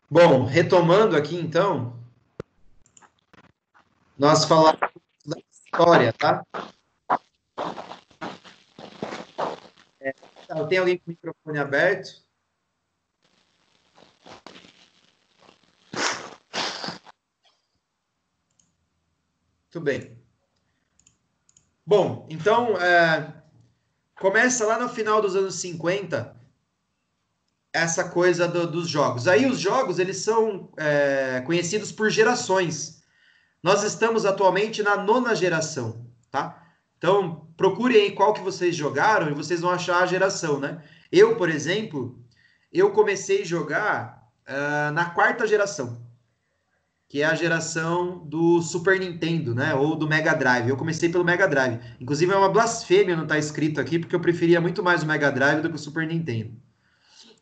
Bom, retomando aqui então, nós falamos da história, tá? Tem alguém com o microfone aberto? Tudo bem. Bom, então, começa lá no final dos anos 50 essa coisa dos jogos. Aí os jogos, eles são conhecidos por gerações. Nós estamos atualmente na nona geração, tá? Então, procurem aí qual que vocês jogaram e vocês vão achar a geração, né? Eu, por exemplo, eu comecei a jogar na quarta geração, que é a geração do Super Nintendo, né? Ou do Mega Drive. Eu comecei pelo Mega Drive. Inclusive, é uma blasfêmia não estar escrito aqui, porque eu preferia muito mais o Mega Drive do que o Super Nintendo.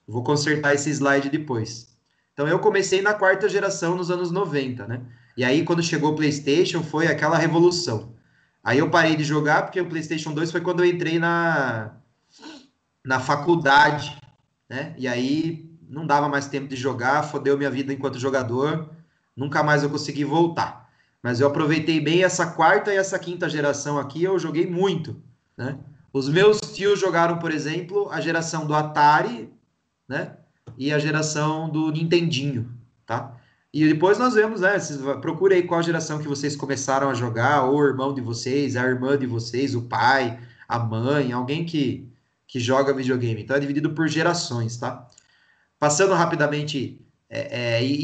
Vou consertar esse slide depois. Então, eu comecei na quarta geração nos anos 90, né? E aí, quando chegou o PlayStation, foi aquela revolução. Aí eu parei de jogar, porque o PlayStation 2 foi quando eu entrei na faculdade, né? E aí não dava mais tempo de jogar, fodeu minha vida enquanto jogador, nunca mais eu consegui voltar. Mas eu aproveitei bem essa quarta e essa quinta geração aqui, eu joguei muito, né? Os meus tios jogaram, por exemplo, a geração do Atari, né? E a geração do Nintendinho, tá? E depois nós vemos, né? Procure aí qual geração que vocês começaram a jogar, ou o irmão de vocês, a irmã de vocês, o pai, a mãe, alguém que joga videogame. Então é dividido por gerações, tá? Passando rapidamente,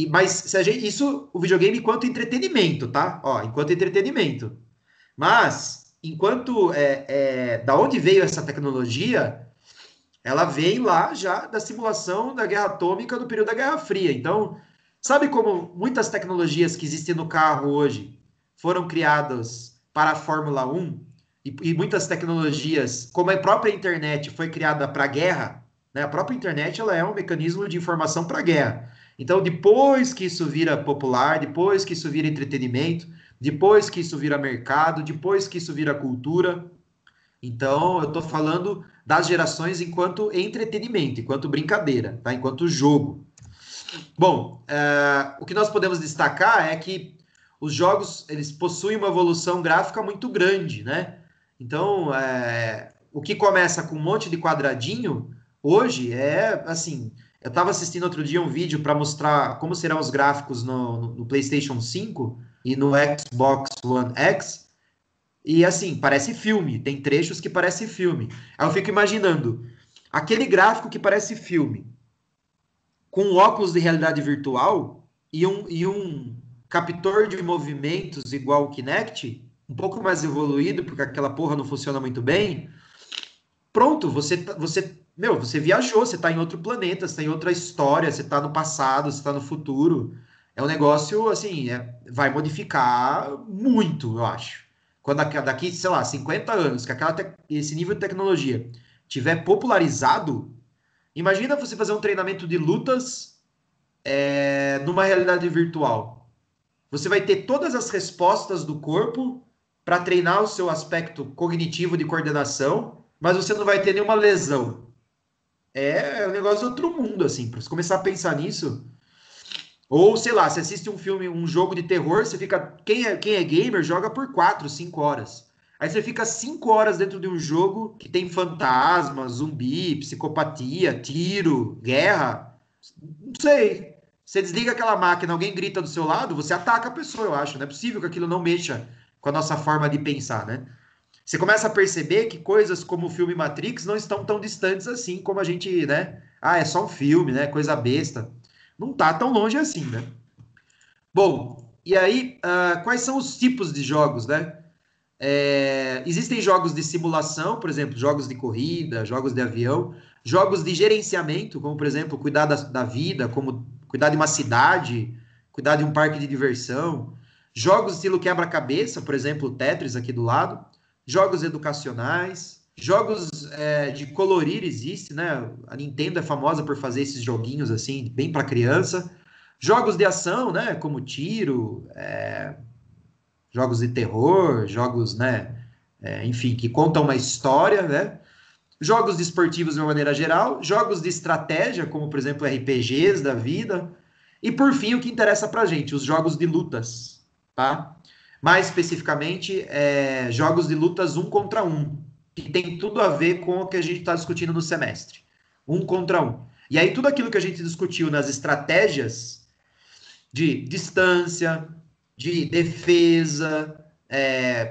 mas se a gente, isso o videogame enquanto entretenimento, tá? Ó, enquanto entretenimento. Mas enquanto da onde veio essa tecnologia? Ela vem lá já da simulação da guerra atômica do período da Guerra Fria. Então, sabe como muitas tecnologias que existem no carro hoje foram criadas para a Fórmula 1? E muitas tecnologias, como a própria internet foi criada para a guerra, né? A própria internet ela é um mecanismo de informação para a guerra. Então, depois que isso vira popular, depois que isso vira entretenimento, depois que isso vira mercado, depois que isso vira cultura, então, eu estou falando das gerações enquanto entretenimento, enquanto brincadeira, tá? Enquanto jogo. Bom, o que nós podemos destacar é que os jogos eles possuem uma evolução gráfica muito grande, né? Então, o que começa com um monte de quadradinho, hoje é assim. Eu estava assistindo outro dia um vídeo para mostrar como serão os gráficos no PlayStation 5 e no Xbox One X. E assim, parece filme, tem trechos que parece filme. Aí eu fico imaginando, aquele gráfico que parece filme, com óculos de realidade virtual e um captor de movimentos igual o Kinect, um pouco mais evoluído, porque aquela porra não funciona muito bem. Pronto, você viajou, você tá em outro planeta, você tá em outra história, você tá no passado, você tá no futuro. É um negócio, assim, vai modificar muito, eu acho. Quando daqui, sei lá, 50 anos, que esse nível de tecnologia tiver popularizado, imagina você fazer um treinamento de lutas numa realidade virtual. Você vai ter todas as respostas do corpo para treinar o seu aspecto cognitivo de coordenação, mas você não vai ter nenhuma lesão. É um negócio de outro mundo, assim. Para você começar a pensar nisso. Ou, sei lá, você assiste um filme, um jogo de terror, você fica. Quem é gamer joga por 4, 5 horas. Aí você fica 5 horas dentro de um jogo que tem fantasma, zumbi, psicopatia, tiro, guerra. Não sei. Você desliga aquela máquina, alguém grita do seu lado, você ataca a pessoa, eu acho. Não é possível que aquilo não mexa com a nossa forma de pensar, né? Você começa a perceber que coisas como o filme Matrix não estão tão distantes assim como a gente, né? Ah, é só um filme, né? Coisa besta. Não tá tão longe assim, né? Bom, e aí, quais são os tipos de jogos, né? Existem jogos de simulação, por exemplo, jogos de corrida, jogos de avião, jogos de gerenciamento, como, por exemplo, cuidar da vida, como cuidar de uma cidade, cuidar de um parque de diversão, jogos estilo quebra-cabeça, por exemplo, o Tetris aqui do lado, jogos educacionais, jogos de colorir existe, né? A Nintendo é famosa por fazer esses joguinhos assim, bem para criança. Jogos de ação, né? Como tiro, jogos de terror, jogos, né? Enfim, que contam uma história, né? Jogos desportivos de uma maneira geral, jogos de estratégia, como por exemplo RPGs da vida, E por fim, o que interessa pra gente, os jogos de lutas, tá? Mais especificamente, jogos de lutas um contra um, que tem tudo a ver com o que a gente está discutindo no semestre. Um contra um. E aí, tudo aquilo que a gente discutiu nas estratégias de distância, de defesa,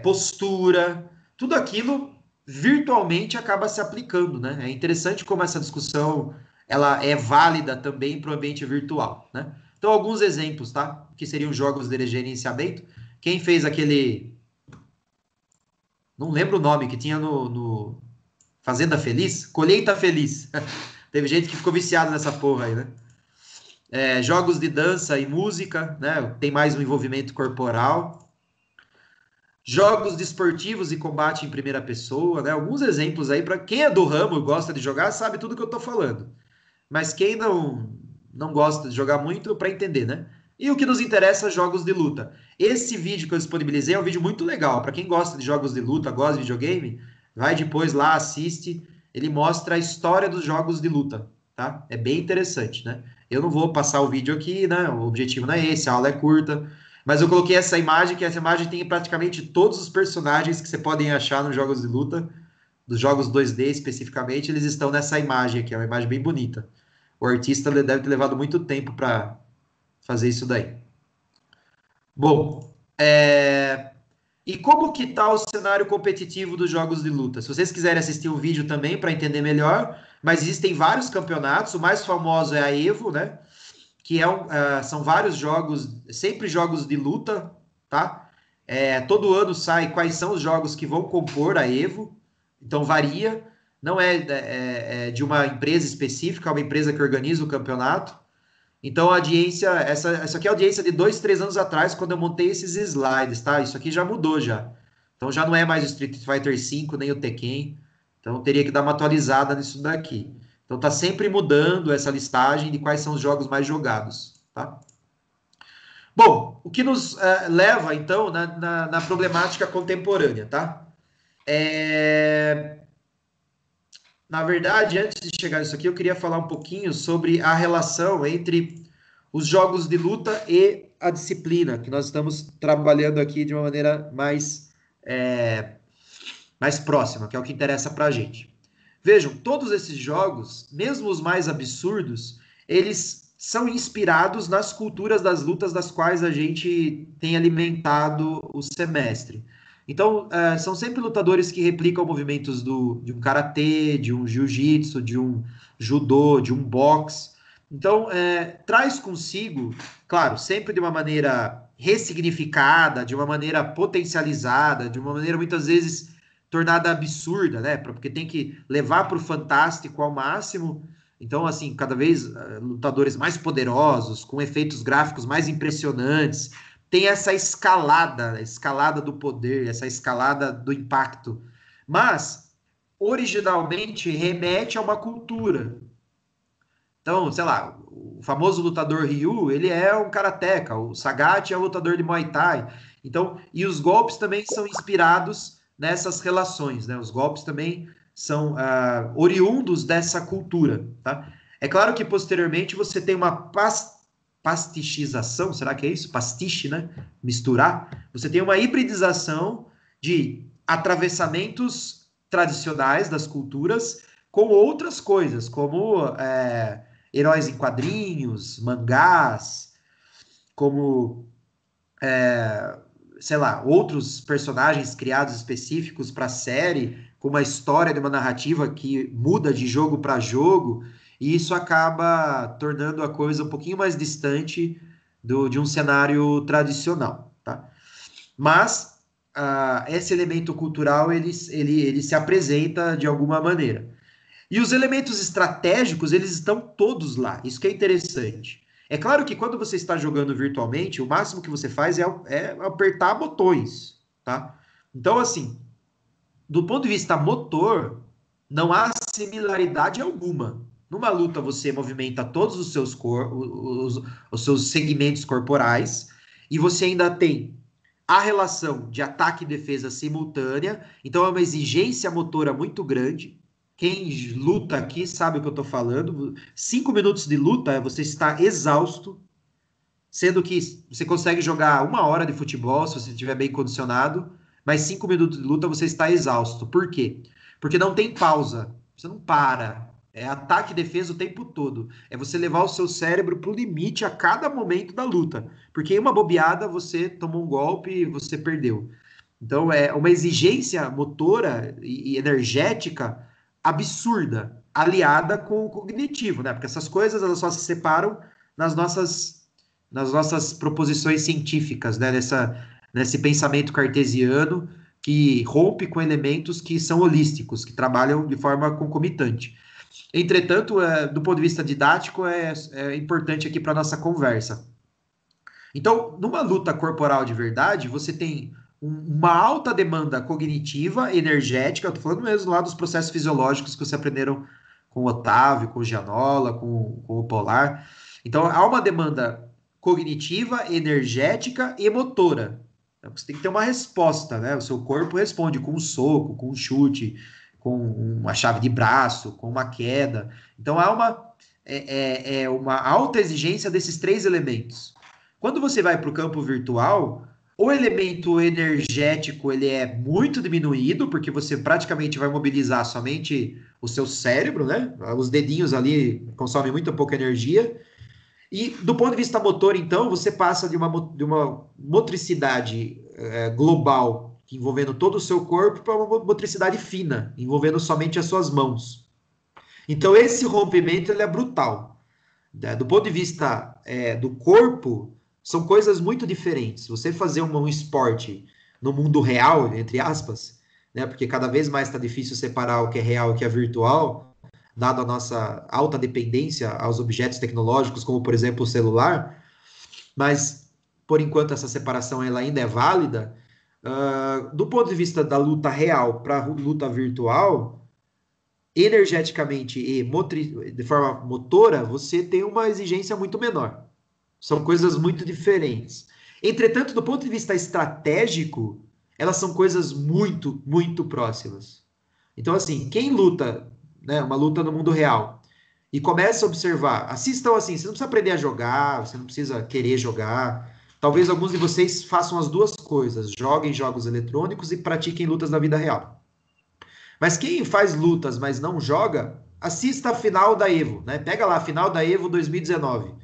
postura, tudo aquilo virtualmente acaba se aplicando, né? É interessante como essa discussão ela é válida também para o ambiente virtual, né? Então, alguns exemplos, tá? Que seriam jogos de gerenciamento. Quem fez aquele... Não lembro o nome, que tinha no Fazenda Feliz? Colheita Feliz. Teve gente que ficou viciada nessa porra aí, né? Jogos de dança e música, né? Tem mais um envolvimento corporal. Jogos desportivos e combate em primeira pessoa, né? Alguns exemplos aí para quem é do ramo e gosta de jogar, sabe tudo que eu tô falando. Mas quem não gosta de jogar muito, para entender, né? E o que nos interessa, jogos de luta. Esse vídeo que eu disponibilizei é um vídeo muito legal. Para quem gosta de jogos de luta, gosta de videogame, vai depois lá, assiste. Ele mostra a história dos jogos de luta, tá? É bem interessante, né? Eu não vou passar o vídeo aqui, né? O objetivo não é esse, a aula é curta. Mas eu coloquei essa imagem, que essa imagem tem praticamente todos os personagens que você podem achar nos jogos de luta, dos jogos 2D especificamente, eles estão nessa imagem aqui, é uma imagem bem bonita. O artista deve ter levado muito tempo para fazer isso daí. Bom, e como que está o cenário competitivo dos jogos de luta? Se vocês quiserem assistir o vídeo também para entender melhor, mas existem vários campeonatos, o mais famoso é a Evo, né? Que são vários jogos, sempre jogos de luta, tá? Todo ano sai quais são os jogos que vão compor a Evo, então varia, não é de uma empresa específica, é uma empresa que organiza o campeonato. Então a audiência, essa aqui é a audiência de 2, 3 anos atrás, quando eu montei esses slides, tá? Isso aqui já mudou já. Então já não é mais o Street Fighter V, nem o Tekken. Então eu teria que dar uma atualizada nisso daqui. Então tá sempre mudando essa listagem de quais são os jogos mais jogados, tá? Bom, o que nos leva, então, na problemática contemporânea, tá? Na verdade, antes de chegar nisso aqui, eu queria falar um pouquinho sobre a relação entre os jogos de luta e a disciplina, que nós estamos trabalhando aqui de uma maneira mais próxima, que é o que interessa para a gente. Vejam, todos esses jogos, mesmo os mais absurdos, eles são inspirados nas culturas das lutas das quais a gente tem alimentado o semestre. Então, são sempre lutadores que replicam movimentos de um karatê, de um jiu-jitsu, de um judô, de um boxe. Então, traz consigo, claro, sempre de uma maneira ressignificada, de uma maneira potencializada, de uma maneira muitas vezes tornada absurda, né? Porque tem que levar para o fantástico ao máximo. Então, assim, cada vez lutadores mais poderosos, com efeitos gráficos mais impressionantes, tem essa escalada, a escalada do poder, essa escalada do impacto. Mas, originalmente, remete a uma cultura. Então, sei lá, o famoso lutador Ryu, ele é um karateca, o Sagat é um lutador de Muay Thai. Então, e os golpes também são inspirados nessas relações, né? Os golpes também são oriundos dessa cultura, tá? É claro que posteriormente você tem uma pastichização, será que é isso? Pastiche, né? Misturar. Você tem uma hibridização de atravessamentos tradicionais das culturas com outras coisas, como heróis em quadrinhos, mangás, como sei lá, outros personagens criados específicos para a série, com uma história de uma narrativa que muda de jogo para jogo, e isso acaba tornando a coisa um pouquinho mais distante de um cenário tradicional, tá? Mas esse elemento cultural ele se apresenta de alguma maneira. E os elementos estratégicos, eles estão todos lá. Isso que é interessante. É claro que quando você está jogando virtualmente, o máximo que você faz é apertar botões, tá? Então, assim, do ponto de vista motor, não há similaridade alguma. Numa luta, você movimenta todos os seus segmentos corporais e você ainda tem a relação de ataque e defesa simultânea. Então, é uma exigência motora muito grande. Quem luta aqui sabe o que eu estou falando. 5 minutos de luta, você está exausto. sendo que você consegue jogar 1 hora de futebol se você estiver bem condicionado, mas 5 minutos de luta você está exausto. Por quê? Porque não tem pausa, você não para. É ataque e defesa o tempo todo. É você levar o seu cérebro para o limite a cada momento da luta. Porque em uma bobeada você tomou um golpe e você perdeu. Então é uma exigência motora e energética absurda, aliada com o cognitivo, né? Porque essas coisas elas só se separam nas nossas proposições científicas, né? Nesse pensamento cartesiano que rompe com elementos que são holísticos, que trabalham de forma concomitante. Entretanto, do ponto de vista didático, é importante aqui para a nossa conversa. Então, numa luta corporal de verdade, você tem uma alta demanda cognitiva, energética, eu tô falando mesmo lá dos processos fisiológicos que você aprenderam com o Otávio, com o Gianola, com o Polar. Então, há uma demanda cognitiva, energética e motora. Então, você tem que ter uma resposta, né? O seu corpo responde com um soco, com um chute, com uma chave de braço, com uma queda. Então, há uma alta exigência desses 3 elementos. Quando você vai para o campo virtual, o elemento energético ele é muito diminuído, porque você praticamente vai mobilizar somente o seu cérebro, né? Os dedinhos ali consomem muito pouca energia. E do ponto de vista motor, então, você passa de uma motricidade global, envolvendo todo o seu corpo, para uma motricidade fina, envolvendo somente as suas mãos. Então, esse rompimento ele é brutal. Do ponto de vista do corpo, são coisas muito diferentes. Você fazer um esporte no mundo real, entre aspas, né, porque cada vez mais está difícil separar o que é real e o que é virtual, dado a nossa alta dependência aos objetos tecnológicos, como, por exemplo, o celular, mas, por enquanto, essa separação ela ainda é válida. Do ponto de vista da luta real para a luta virtual, energeticamente e de forma motora, você tem uma exigência muito menor. São coisas muito diferentes. Entretanto, do ponto de vista estratégico, elas são coisas muito, muito próximas. Então, assim, quem luta, né, uma luta no mundo real, e começa a observar, assistam assim, você não precisa aprender a jogar, você não precisa querer jogar. Talvez alguns de vocês façam as duas coisas, joguem jogos eletrônicos e pratiquem lutas na vida real. Mas quem faz lutas, mas não joga, assista a final da Evo, né? Pega lá a final da Evo 2019.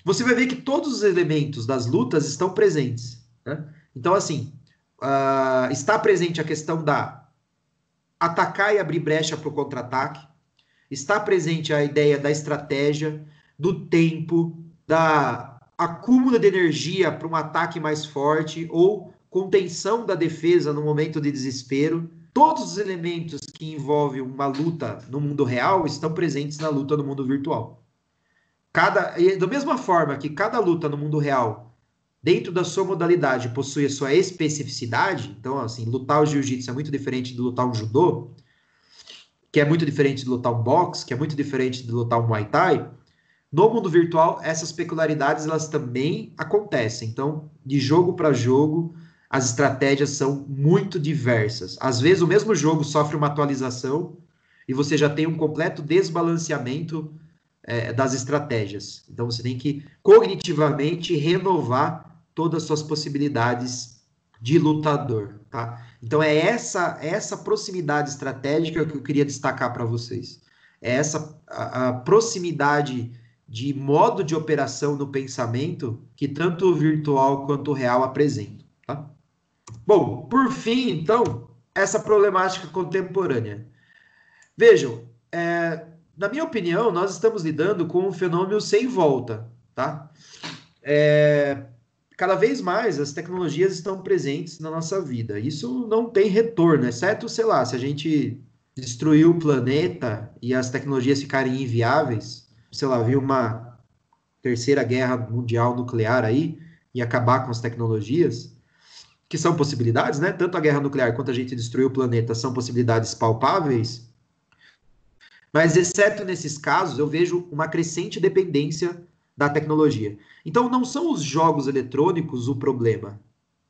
Você vai ver que todos os elementos das lutas estão presentes, né? Então, assim, está presente a questão da atacar e abrir brecha para o contra-ataque, está presente a ideia da estratégia, do tempo, da acúmulo de energia para um ataque mais forte ou contenção da defesa no momento de desespero. Todos os elementos que envolvem uma luta no mundo real estão presentes na luta no mundo virtual. Da mesma forma que cada luta no mundo real, dentro da sua modalidade, possui a sua especificidade, então, assim, lutar o jiu-jitsu é muito diferente de lutar um judô, que é muito diferente de lutar um boxe, que é muito diferente de lutar um muay thai. No mundo virtual, essas peculiaridades elas também acontecem. Então, de jogo para jogo, as estratégias são muito diversas. Às vezes, o mesmo jogo sofre uma atualização e você já tem um completo desbalanceamento das estratégias. Então, você tem que cognitivamente renovar todas as suas possibilidades de lutador, tá? Então, é essa proximidade estratégica que eu queria destacar para vocês. É essa a proximidade de modo de operação no pensamento que tanto o virtual quanto o real apresentam, tá? Bom, por fim, então, essa problemática contemporânea. Vejam, na minha opinião, nós estamos lidando com um fenômeno sem volta, tá? Cada vez mais as tecnologias estão presentes na nossa vida. Isso não tem retorno, exceto, sei lá, se a gente destruir o planeta e as tecnologias ficarem inviáveis, sei lá, vir uma terceira guerra mundial nuclear aí e acabar com as tecnologias, que são possibilidades, né? Tanto a guerra nuclear quanto a gente destruir o planeta são possibilidades palpáveis, mas exceto nesses casos, eu vejo uma crescente dependência da tecnologia. Então, não são os jogos eletrônicos o problema.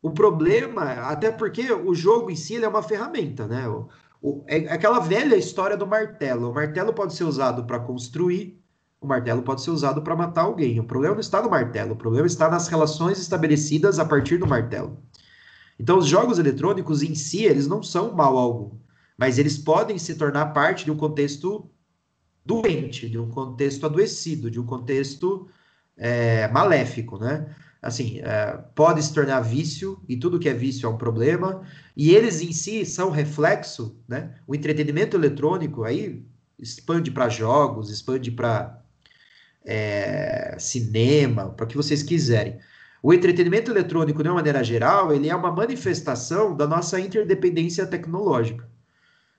O problema, até porque o jogo em si ele é uma ferramenta, né? É aquela velha história do martelo. O martelo pode ser usado para construir, o martelo pode ser usado para matar alguém. O problema não está no martelo, o problema está nas relações estabelecidas a partir do martelo. Então, os jogos eletrônicos em si, eles não são mal algum, mas eles podem se tornar parte de um contexto doente, de um contexto adoecido, de um contexto maléfico, né? Assim, pode se tornar vício, e tudo que é vício é um problema, e eles em si são reflexo, né? O entretenimento eletrônico aí expande para jogos, expande para cinema, para o que vocês quiserem. O entretenimento eletrônico, de uma maneira geral, ele é uma manifestação da nossa interdependência tecnológica.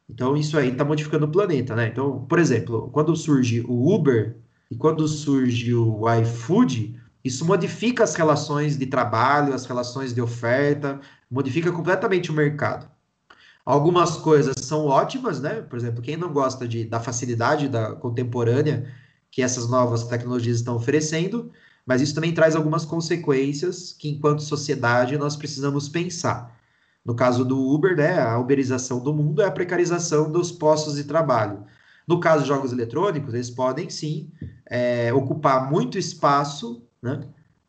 Então, isso aí está modificando o planeta, né? Então, por exemplo, quando surge o Uber e quando surge o iFood, isso modifica as relações de trabalho, as relações de oferta, modifica completamente o mercado. Algumas coisas são ótimas, né? Por exemplo, quem não gosta da facilidade da contemporânea que essas novas tecnologias estão oferecendo, mas isso também traz algumas consequências que, enquanto sociedade, nós precisamos pensar. No caso do Uber, né, a uberização do mundo é a precarização dos postos de trabalho. No caso de jogos eletrônicos, eles podem sim ocupar muito espaço, né?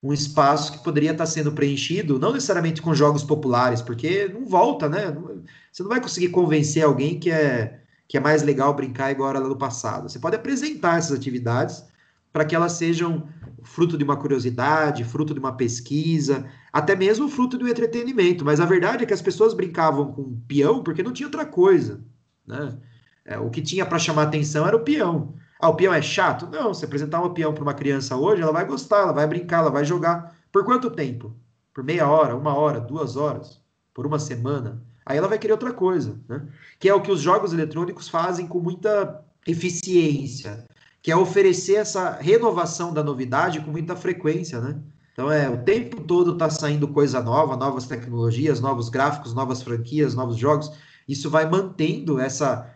Um espaço que poderia estar sendo preenchido, não necessariamente com jogos populares, porque não volta, né? Você não vai conseguir convencer alguém que é mais legal brincar igual era lá no passado. Você pode apresentar essas atividades para que elas sejam fruto de uma curiosidade, fruto de uma pesquisa, até mesmo fruto de um entretenimento. Mas a verdade é que as pessoas brincavam com peão porque não tinha outra coisa, né? O que tinha para chamar atenção era o peão. Ah, o peão é chato? Não, se apresentar um peão para uma criança hoje, ela vai gostar, ela vai brincar, ela vai jogar. Por quanto tempo? Por meia hora, 1 hora, 2 horas? Por uma semana? Aí ela vai querer outra coisa, né? Que é o que os jogos eletrônicos fazem com muita eficiência, que é oferecer essa renovação da novidade com muita frequência, né? Então, o tempo todo está saindo coisa nova, novas tecnologias, novos gráficos, novas franquias, novos jogos. Isso vai mantendo essa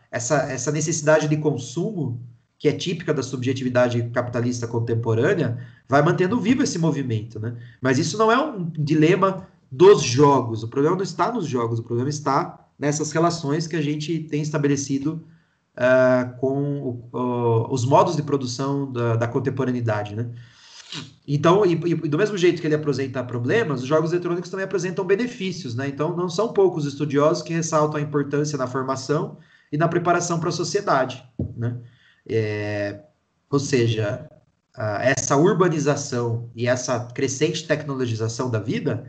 necessidade de consumo, que é típica da subjetividade capitalista contemporânea, vai mantendo vivo esse movimento, né? Mas isso não é um dilema dos jogos. O problema não está nos jogos, o problema está nessas relações que a gente tem estabelecido com os modos de produção da contemporaneidade, né? Então, e do mesmo jeito que ele apresenta problemas, os jogos eletrônicos também apresentam benefícios, né? Então, não são poucos estudiosos que ressaltam a importância na formação e na preparação para a sociedade, né? Ou seja, essa urbanização e essa crescente tecnologização da vida,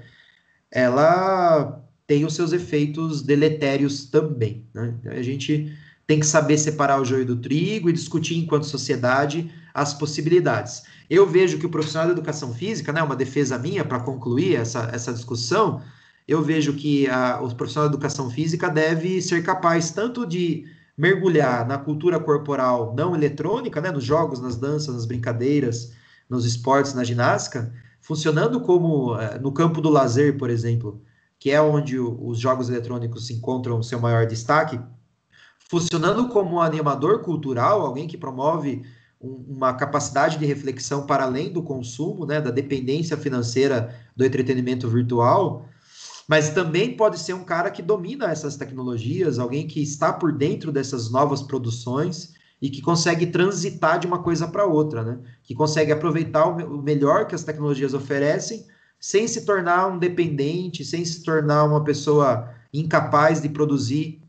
ela tem os seus efeitos deletérios também, né? A gente tem que saber separar o joio do trigo e discutir, enquanto sociedade, as possibilidades. Eu vejo que o profissional da educação física, né, uma defesa minha para concluir essa discussão, eu vejo que o profissional da educação física deve ser capaz tanto de mergulhar na cultura corporal não eletrônica, né, nos jogos, nas danças, nas brincadeiras, nos esportes, na ginástica, funcionando como no campo do lazer, por exemplo, que é onde os jogos eletrônicos encontram o seu maior destaque, funcionando como um animador cultural, alguém que promove uma capacidade de reflexão para além do consumo, né, da dependência financeira do entretenimento virtual, mas também pode ser um cara que domina essas tecnologias, alguém que está por dentro dessas novas produções e que consegue transitar de uma coisa para outra, né? Que consegue aproveitar o melhor que as tecnologias oferecem, sem se tornar um dependente, sem se tornar uma pessoa incapaz de produzir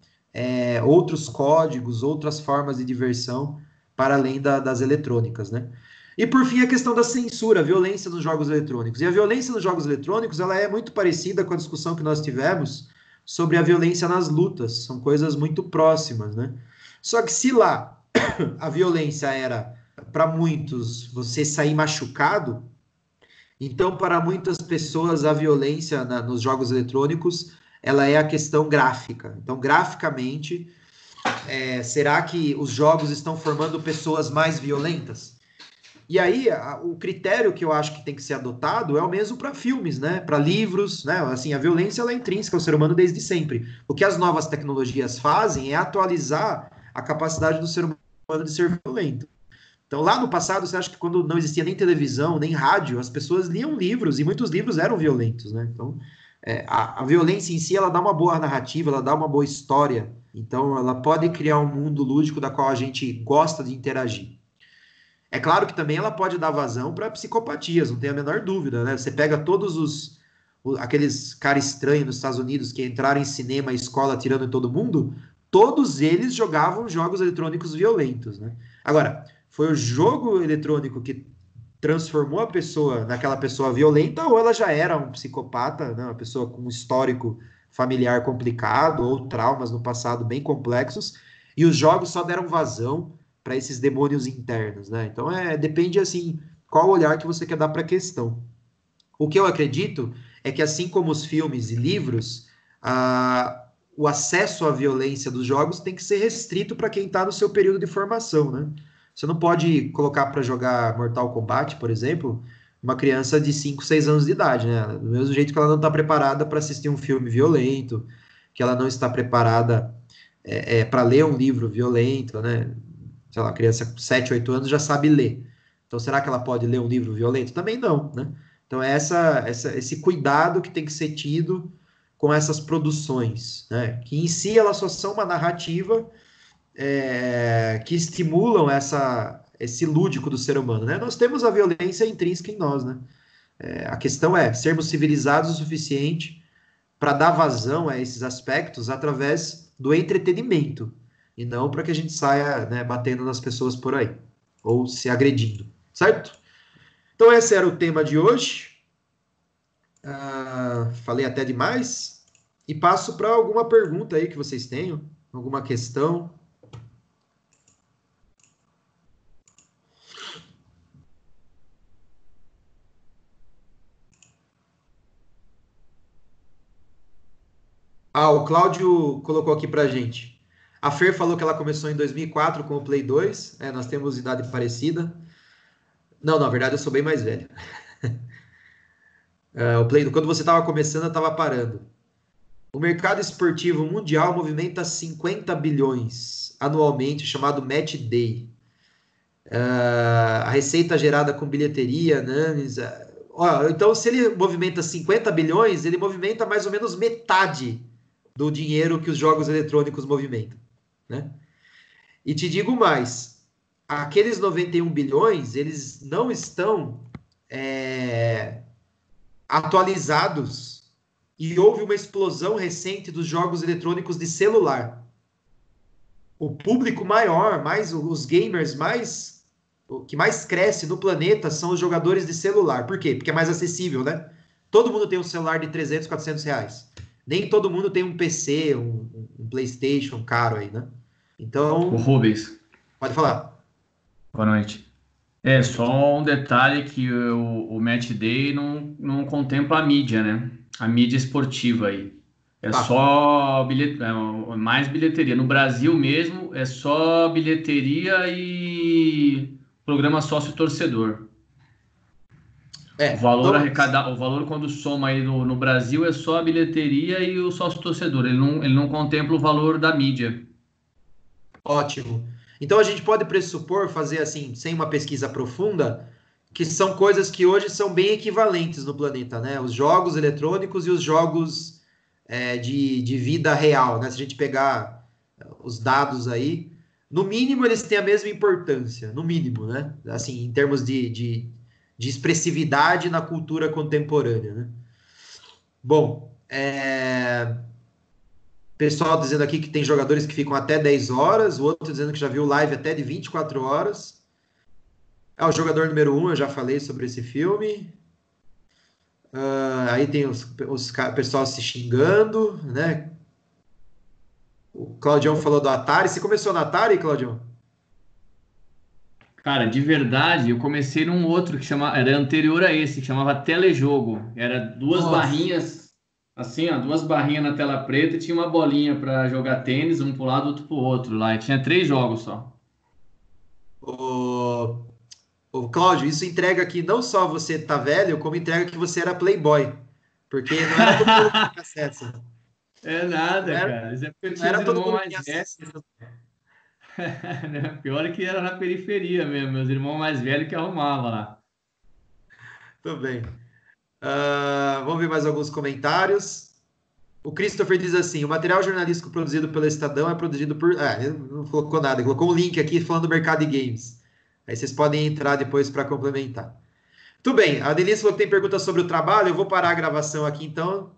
outros códigos, outras formas de diversão para além das eletrônicas, né? E por fim, a questão da censura, a violência nos jogos eletrônicos. E a violência nos jogos eletrônicos, ela é muito parecida com a discussão que nós tivemos sobre a violência nas lutas. São coisas muito próximas, né? Só que se lá a violência era, para muitos, você sair machucado, então, para muitas pessoas, a violência nos jogos eletrônicos, ela é a questão gráfica. Então, graficamente, será que os jogos estão formando pessoas mais violentas? E aí, o critério que eu acho que tem que ser adotado é o mesmo para filmes, né? Para livros, né? Assim, a violência ela é intrínseca ao ser humano desde sempre. O que as novas tecnologias fazem é atualizar a capacidade do ser humano de ser violento. Então, lá no passado, você acha que quando não existia nem televisão, nem rádio, as pessoas liam livros, e muitos livros eram violentos, né? Então, a violência em si, ela dá uma boa narrativa, ela dá uma boa história. Então, ela pode criar um mundo lúdico da qual a gente gosta de interagir. É claro que também ela pode dar vazão para psicopatias, não tem a menor dúvida, né? Você pega todos aqueles caras estranhos nos Estados Unidos que entraram em cinema e escola atirando em todo mundo, todos eles jogavam jogos eletrônicos violentos, né? Agora, foi o jogo eletrônico que transformou a pessoa naquela pessoa violenta ou ela já era um psicopata, né? Uma pessoa com um histórico familiar complicado ou traumas no passado bem complexos, e os jogos só deram vazão para esses demônios internos, né? Então depende assim qual olhar que você quer dar para a questão. O que eu acredito é que assim como os filmes e livros, o acesso à violência dos jogos tem que ser restrito para quem está no seu período de formação, né? Você não pode colocar para jogar Mortal Kombat, por exemplo, uma criança de 5, 6 anos de idade, né? Do mesmo jeito que ela não está preparada para assistir um filme violento, que ela não está preparada para ler um livro violento, né? Sei lá, a criança com 7, 8 anos já sabe ler. Então, será que ela pode ler um livro violento? Também não, né? Então, é esse cuidado que tem que ser tido com essas produções, né? Que em si elas só são uma narrativa que estimulam esse lúdico do ser humano, né? Nós temos a violência intrínseca em nós, né? A questão é sermos civilizados o suficiente para dar vazão a esses aspectos através do entretenimento, e não para que a gente saia, né, batendo nas pessoas por aí, ou se agredindo, certo? Então esse era o tema de hoje. Falei até demais, e passo para alguma pergunta aí que vocês tenham, alguma questão. O Cláudio colocou aqui pra gente. A Fer falou que ela começou em 2004 com o Play 2. Nós temos idade parecida. Não, na verdade eu sou bem mais velho. O Play, quando você estava começando, eu estava parando. O mercado esportivo mundial movimenta 50 bilhões anualmente, chamado Match Day. A receita gerada com bilheteria, né? Então, se ele movimenta 50 bilhões, ele movimenta mais ou menos metade do dinheiro que os jogos eletrônicos movimentam, né? E te digo mais, aqueles 91 bilhões, eles não estão atualizados e houve uma explosão recente dos jogos eletrônicos de celular. O público maior, mais os gamers o que mais cresce no planeta são os jogadores de celular. Por quê? Porque é mais acessível, né? Todo mundo tem um celular de 300, 400 reais. Nem todo mundo tem um PC, um PlayStation caro aí, né? Então, O Rubens, pode falar. boa noite. Só um detalhe que o Match Day não contempla a mídia, né? A mídia esportiva aí. É Tá. só mais bilheteria. No Brasil mesmo, é só bilheteria e programa sócio-torcedor. O valor Então, arrecadado, o valor quando soma aí no Brasil é só a bilheteria e o sócio-torcedor. Ele não contempla o valor da mídia. ótimo. Então a gente pode pressupor, fazer assim, sem uma pesquisa profunda, que são coisas que hoje são bem equivalentes no planeta, né? Os jogos eletrônicos e os jogos de vida real, né? Se a gente pegar os dados aí, no mínimo eles têm a mesma importância, no mínimo, né? Assim, em termos de expressividade na cultura contemporânea, né? Bom, pessoal dizendo aqui que tem jogadores que ficam até 10 horas, o outro dizendo que já viu live até de 24 horas. O jogador número 1, eu já falei sobre esse filme. Aí tem os pessoal se xingando, né? O Claudião falou do Atari. Você começou no Atari, Claudião? Cara, de verdade, eu comecei num outro era anterior a esse, que chamava Telejogo. Era duas Nossa. barrinhas, assim, ó, duas barrinhas na tela preta e tinha uma bolinha para jogar tênis, um pro lado, outro pro outro lá. E tinha três jogos só. O, o Cláudio, isso entrega que não só você tá velho, como entrega que você era playboy. Porque não era todo mundo que tinha acesso. É Não nada, era, cara. Isso é porque eu não tinha os era todo irmãos mundo que mais tinha velhos. acesso. Né? Pior é que era na periferia mesmo, meus irmãos mais velhos que arrumavam lá. Tudo bem. Vamos ver mais alguns comentários. O Christopher diz assim: o material jornalístico produzido pelo Estadão é produzido por. Ele não colocou nada, ele colocou um link aqui falando do mercado de games. Aí vocês podem entrar depois para complementar. Tudo bem, a Denise falou que tem perguntas sobre o trabalho, eu vou parar a gravação aqui então.